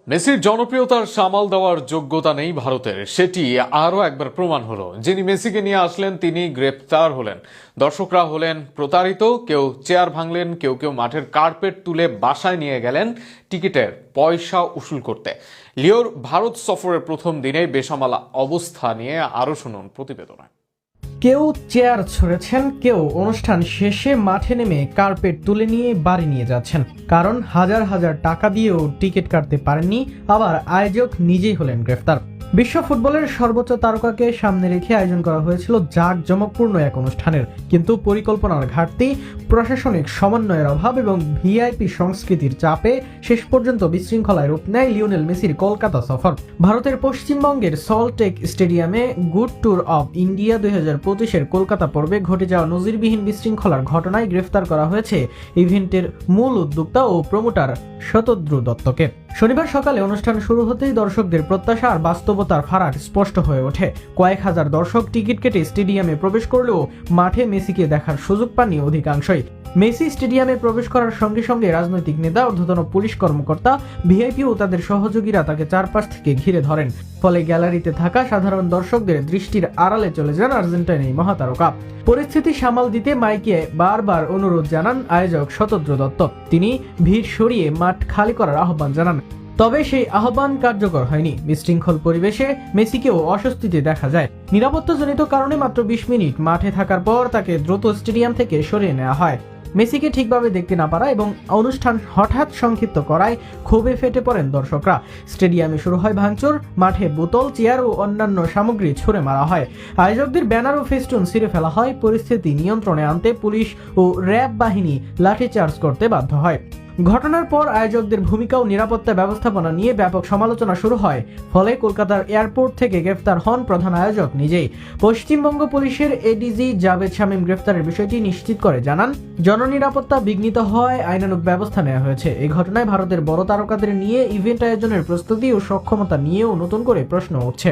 মেসির জনপ্রিয়তার সামাল দেওয়ার যোগ্যতা নেই ভারতের, সেটি আরও একবার প্রমাণ হলো। যিনি মেসিকে নিয়ে আসলেন তিনি গ্রেপ্তার হলেন, দর্শকরা হলেন প্রতারিত, কেউ চেয়ার ভাঙলেন, কেউ কেউ মাঠের কার্পেট তুলে বাসায় নিয়ে গেলেন টিকিটের পয়সা উসুল করতে। লিওর ভারত সফরের প্রথম দিনে বেসামাল অবস্থা নিয়ে আরও শুনুন প্রতিবেদনে। কেউ চেয়ার ছুঁড়েছেন, কেউ অনুষ্ঠান শেষে মাঠে নেমে কার্পেট তুলে নিয়ে বাড়ি নিয়ে যাচ্ছেন, কারণ হাজার হাজার টাকা দিয়েও টিকিট কাটতে পারেননি। আবার আয়োজক নিজেই হলেন গ্রেফতার। বিশ্ব ফুটবলের সর্বোচ্চ তারকাকে সামনে রেখে আয়োজন করা হয়েছিল জাঁকজমকপূর্ণ এক অনুষ্ঠানের, কিন্তু পরিকল্পনার ঘাটতি, প্রশাসনিক সমন্বয়ের অভাব এবং ভিআইপি সংস্কৃতির চাপে শেষ পর্যন্ত বিশৃঙ্খলায় রূপ নেয় লিওনেল মেসির কলকাতা সফর। ভারতের পশ্চিমবঙ্গের সল্টলেক স্টেডিয়ামে গুড ট্যুর অব ইন্ডিয়া 2025-এর কলকাতা পর্বে ঘটে যাওয়া নজিরবিহীন বিশৃঙ্খলার ঘটনায় গ্রেফতার করা হয়েছে ইভেন্টের মূল উদ্যোক্তা ও প্রমোটার শতদ্রু দত্তকে। শনিবার সকালে অনুষ্ঠান শুরু হতেই দর্শকদের প্রত্যাশা আর বাস্তবতার ফারাক স্পষ্ট হয়ে ওঠে। কয়েক হাজার দর্শক টিকিট কেটে স্টেডিয়ামে প্রবেশ করলেও মাঠে মেসিকে দেখার সুযোগ পাননি অধিকাংশই। মেসি স্টেডিয়ামে প্রবেশ করার সঙ্গে সঙ্গে রাজনৈতিক নেতা, ঊর্ধ্বতন পুলিশ কর্মকর্তা, ভিআইপি ও তাদের সহযোগীরা তাকে চারপাশ থেকে ঘিরে ধরেন। ফলে গ্যালারিতে থাকা সাধারণ দর্শকদের দৃষ্টির আড়ালে চলে যান আর্জেন্টাইন এই মহাতারকা। পরিস্থিতি সামাল দিতে মাইকে বারবার অনুরোধ জানান আয়োজক শতদ্রু দত্ত। তিনি ভিড় সরিয়ে মাঠ খালি করার আহ্বান জানান, তবে সেই আহ্বান কার্যকর হয়নি। বিশৃঙ্খল পরিবেশে মেসিকেও অস্বস্তিতে দেখা যায়। নিরাপত্তাজনিত কারণে মাত্র 20 মিনিট মাঠে থাকার পর তাকে দ্রুত স্টেডিয়াম থেকে সরিয়ে নেওয়া হয়। মেসিকে ঠিকভাবে দেখতে না পারা এবং অনুষ্ঠান হঠাৎ সংক্ষিপ্ত করায় ক্ষোভে ফেটে পড়েন দর্শকরা। স্টেডিয়ামে শুরু হয় ভাঙচুর, মাঠে বোতল, চেয়ার ও অন্যান্য সামগ্রী ছুঁড়ে মারা হয়। আয়োজকদের ব্যানার ও ফেস্টুন ছিঁড়ে ফেলা হয়। পরিস্থিতি নিয়ন্ত্রণে আনতে পুলিশ ও র্যাব বাহিনী লাঠিচার্জ করতে বাধ্য হয়। ঘটনার পর আয়োজকদের ভূমিকা ও নিরাপত্তা ব্যবস্থাপনা নিয়ে ব্যাপক সমালোচনা শুরু হয়। ফলে কলকাতার এয়ারপোর্ট থেকে গ্রেফতার হন প্রধান আয়োজক নিজেই। পশ্চিমবঙ্গ পুলিশের এডিজি জাভেদ শামীম গ্রেফতারের বিষয়টি নিশ্চিত করে জানান, জননিরাপত্তা বিঘ্নিত হওয়ায় আইনানুগ ব্যবস্থা নেওয়া হয়েছে। এই ঘটনায় ভারতের বড় তারকাদের নিয়ে ইভেন্ট আয়োজনের প্রস্তুতি ও সক্ষমতা নিয়েও নতুন করে প্রশ্ন উঠছে।